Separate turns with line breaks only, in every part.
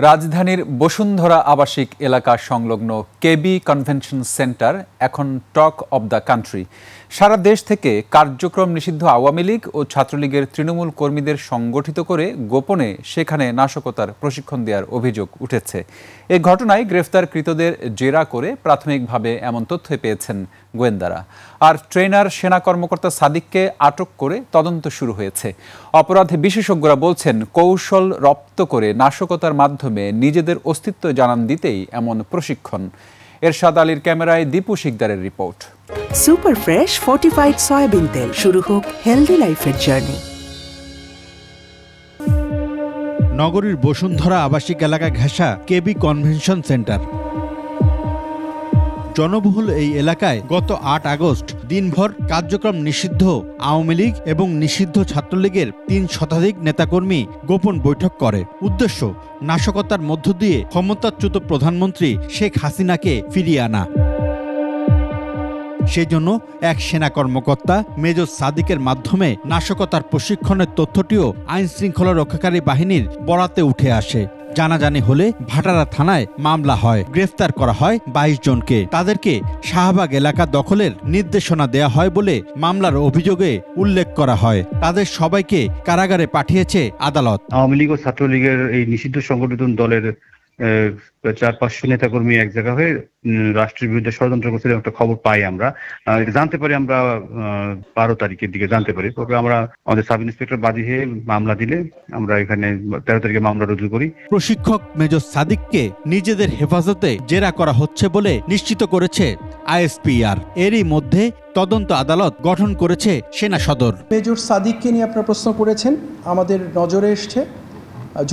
রাজধানীর বসুন্ধরা আবাসিক এলাকা সংলগ্ন কেবি কনভেনশন সেন্টার এখন টক অব দ্য কান্ট্রি। সারা দেশ থেকে কার্যক্রম নিষিদ্ধ আওয়ামী লীগ ও ছাত্রলীগের তৃণমূল কর্মীদের সংগঠিত করে গোপনে সেখানে নাশকতার প্রশিক্ষণ দেওয়ার অভিযোগ উঠেছে। এই ঘটনায় গ্রেফতারকৃতদের জেরা করে প্রাথমিকভাবে এমন তথ্য পেয়েছেন গোয়েন্দারা। আর ট্রেনার সেনা কর্মকর্তা সাদিককে আটক করে তদন্ত শুরু হয়েছে। অপরাধ বিশেষজ্ঞরা বলছেন, কৌশল রপ্ত করে নাশকতার মাধ্যমে নিজেদের অস্তিত্ব জানান দিতেই এমন প্রশিক্ষণ। এরশাদ আলীর ক্যামেরায় দীপু শিকদারের রিপোর্ট।
সুপার ফ্রেশ ফর্টিফাইড সয়াবিন তেল, শুরু হোক হেলদি লাইফের জার্নি।
নগরীর বসুন্ধরা আবাসিক এলাকা ঘেঁষা কেবি কনভেনশন সেন্টার। জনবহুল এই এলাকায় গত ৮ আগস্ট দিনভর কার্যক্রম নিষিদ্ধ আওয়ামী লীগ এবং নিষিদ্ধ ছাত্রলীগের ৩ শতাধিক নেতাকর্মী গোপন বৈঠক করে। উদ্দেশ্য, নাশকতার মধ্য দিয়ে ক্ষমতাচ্যুত প্রধানমন্ত্রী শেখ হাসিনাকে ফিরিয়ে আনা। সেজন্য এক সেনা কর্মকর্তা মেজর সাদিকের মাধ্যমে নাশকতার প্রশিক্ষণের তথ্যটিও আইন শৃঙ্খলা রক্ষাকারী বাহিনীর বরাতে উঠে আসে। জানাজানি হলে ভাটারা থানায় মামলা হয়, গ্রেফতার করা হয় ২২ জনকে। তাদেরকে শাহবাগ এলাকা দখলের নির্দেশনা দেয়া হয় বলে মামলার অভিযোগে উল্লেখ করা হয়। তাদের সবাইকে কারাগারে পাঠিয়েছে আদালত।
আওয়ামী লীগ ও ছাত্রলীগের এই নিষিদ্ধ সংগঠিত দলের ৪-৫০০ নেতাকর্মী এক জায়গা হয়ে রাষ্ট্রের বিরুদ্ধে ষড়যন্ত্র করছিল একটা খবর পাই। আমরা জানতে পারি, আমরা ১২ তারিখের দিকে জানতে পারি। তবে আমরা আমাদের সাব ইন্সপেক্টর বাদী হয়ে মামলা দিলে আমরা এখানে ১৩ তারিখে মামলা রুজু করি।
প্রশিক্ষক মেজর সাদিককে নিজেদের হেফাজতে জেরা করা হচ্ছে বলে নিশ্চিত করেছে আইএসপিআর। এরই মধ্যে তদন্ত আদালত গঠন করেছে সেনা সদর।
মেজর সাদিককে নিয়ে আপনারা প্রশ্ন করেছেন, আমাদের নজরে এসছে।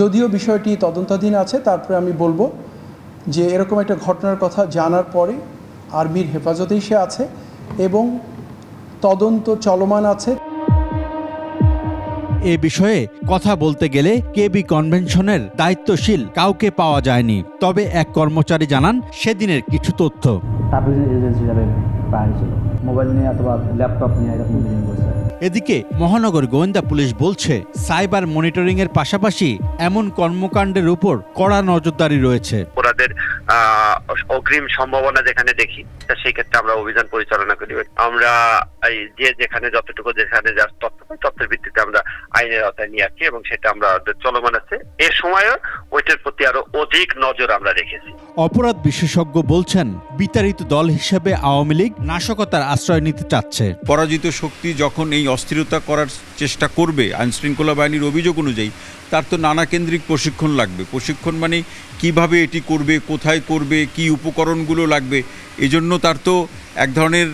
যদিও বিষয়টি তদন্তাধীন আছে, তারপরে আমি বলবো যে এরকম একটা ঘটনার কথা জানার পরে আর্মির হেফাজতেই সে আছে এবং তদন্ত চলমান আছে।
এ বিষয়ে কথা বলতে গেলে কেবি কনভেনশনের দায়িত্বশীল কাউকে পাওয়া যায়নি। তবে এক কর্মচারী জানান সেদিনের কিছু তথ্য।
মোবাইল নিয়ে অথবা ল্যাপটপ নিয়ে এরকম মিটিং করছে।
এদিকে মহানগর গোয়েন্দা পুলিশ বলছে, সাইবার মনিটরিং এর পাশাপাশি এমন কর্মকাণ্ডের উপর কড়া নজরদারি রয়েছে।
অপরাধের অগ্রিম সম্ভাবনা যেখানে দেখি, সেই ক্ষেত্রে আমরা অভিযান পরিচালনা করি। আমরা যেখানে যতটুকু যেখানে যার তথ্য পাই, তথ্যের ভিত্তিতে আমরা আইনের আওতায় নিয়ে আসছি এবং সেটা আমরা চলমান আছে। এর সময়ও ওইটার প্রতি আরো অধিক নজর আমরা রেখেছি।
অপরাধ বিশেষজ্ঞ বলছেন, বিতাড়িত দল হিসেবে আওয়ামী লীগ নাশকতার আশ্রয় নিতে চাচ্ছে।
পরাজিত শক্তি যখন এই অস্থিরতা করার চেষ্টা করবে আইনশৃঙ্খলা বাহিনীর অভিযোগ অনুযায়ী, তার তো নানা কেন্দ্রিক প্রশিক্ষণ লাগবে। প্রশিক্ষণ মানে কিভাবে এটি করবে, কোথায় করবে, কি উপকরণগুলো লাগবে, এজন্য তার তো এক ধরনের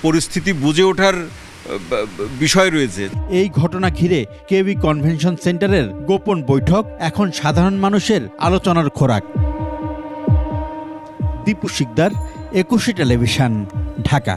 পরিস্থিতি বুঝে ওঠার বিষয় রয়েছে। এই ঘটনা ঘিরে কেবি কনভেনশন সেন্টারের গোপন বৈঠক এখন সাধারণ মানুষের আলোচনার খোরাক। দীপু শিকদার, ২১ টেলিভিশন, ঢাকা।